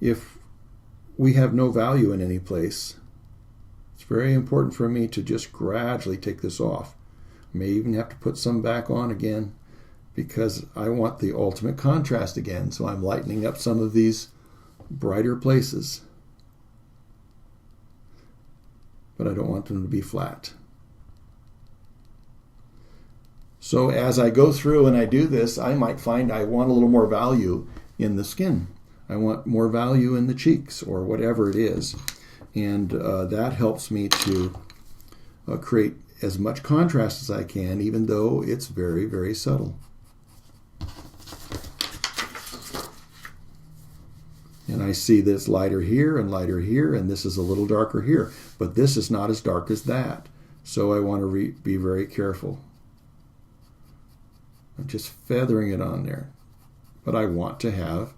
if we have no value in any place, it's very important for me to just gradually take this off. I may even have to put some back on again because I want the ultimate contrast again. So I'm lightening up some of these brighter places, but I don't want them to be flat. So as I go through and I do this, I might find I want a little more value in the skin. I want more value in the cheeks or whatever it is. And that helps me to create as much contrast as I can, even though it's very, very subtle. And I see this lighter here, and this is a little darker here. But this is not as dark as that. So I want to be very careful. I'm just feathering it on there. But I want to have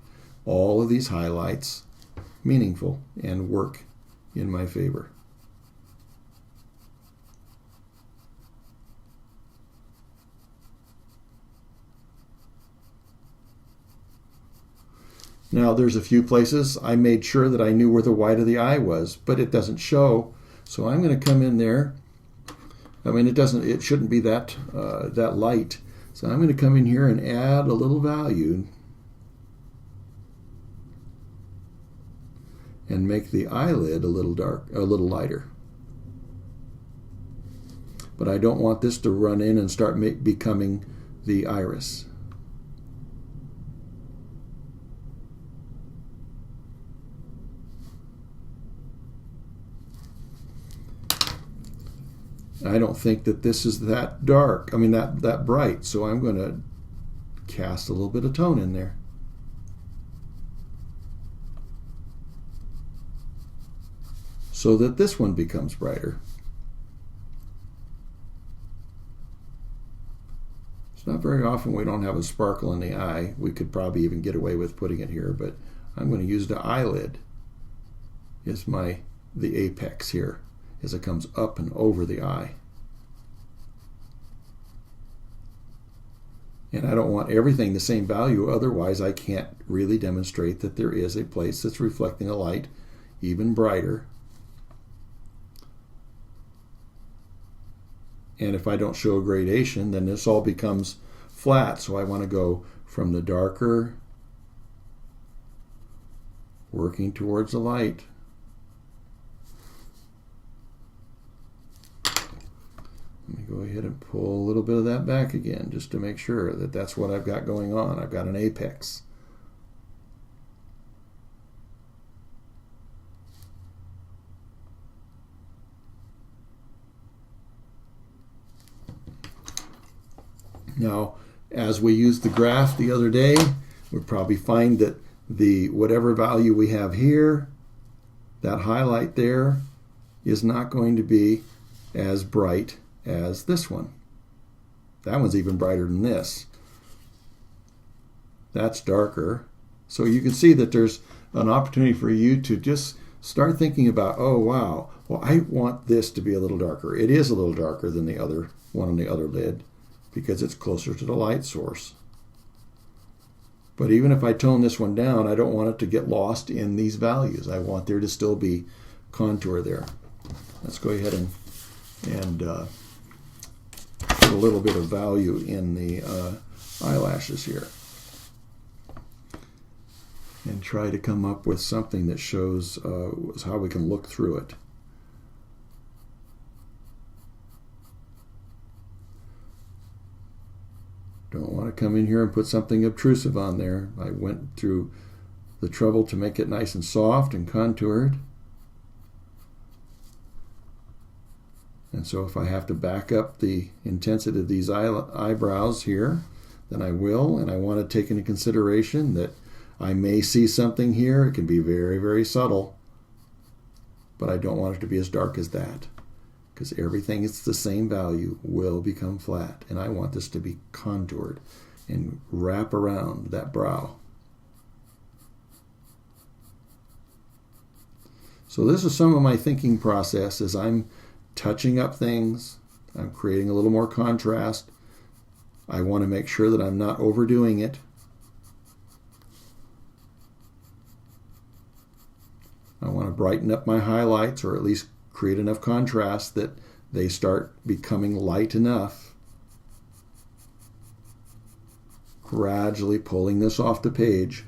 all of these highlights meaningful and work in my favor. Now there's a few places I made sure that I knew where the white of the eye was, but it doesn't show. So I'm going to come in there. I mean, it shouldn't be that light. So I'm going to come in here and add a little value and make the eyelid a little lighter. But I don't want this to run in and start becoming the iris. I don't think that this is that dark, that bright, so I'm going to cast a little bit of tone in there. So that this one becomes brighter. It's not very often we don't have a sparkle in the eye. We could probably even get away with putting it here, but I'm going to use the eyelid as the apex here, as it comes up and over the eye. And I don't want everything the same value, otherwise I can't really demonstrate that there is a place that's reflecting a light even brighter. And if I don't show a gradation, then this all becomes flat. So I want to go from the darker, working towards the light. Let me go ahead and pull a little bit of that back again, just to make sure that that's what I've got going on. I've got an apex. Now, as we used the graph the other day, we'll probably find that whatever value we have here, that highlight there, is not going to be as bright as this one. That one's even brighter than this. That's darker. So you can see that there's an opportunity for you to just start thinking about, oh wow, well I want this to be a little darker. It is a little darker than the other one on the other lid because it's closer to the light source. But even if I tone this one down, I don't want it to get lost in these values. I want there to still be contour there. Let's go ahead and put a little bit of value in the eyelashes here. And try to come up with something that shows how we can look through it. Don't want to come in here and put something obtrusive on there. I went through the trouble to make it nice and soft and contoured. And so if I have to back up the intensity of these eyebrows here, then I will. And I want to take into consideration that I may see something here. It can be very, very subtle. But I don't want it to be as dark as that, because everything that's the same value will become flat. And I want this to be contoured and wrap around that brow. So this is some of my thinking process as I'm touching up things. I'm creating a little more contrast. I want to make sure that I'm not overdoing it. I want to brighten up my highlights, or at least create enough contrast that they start becoming light enough. Gradually pulling this off the page.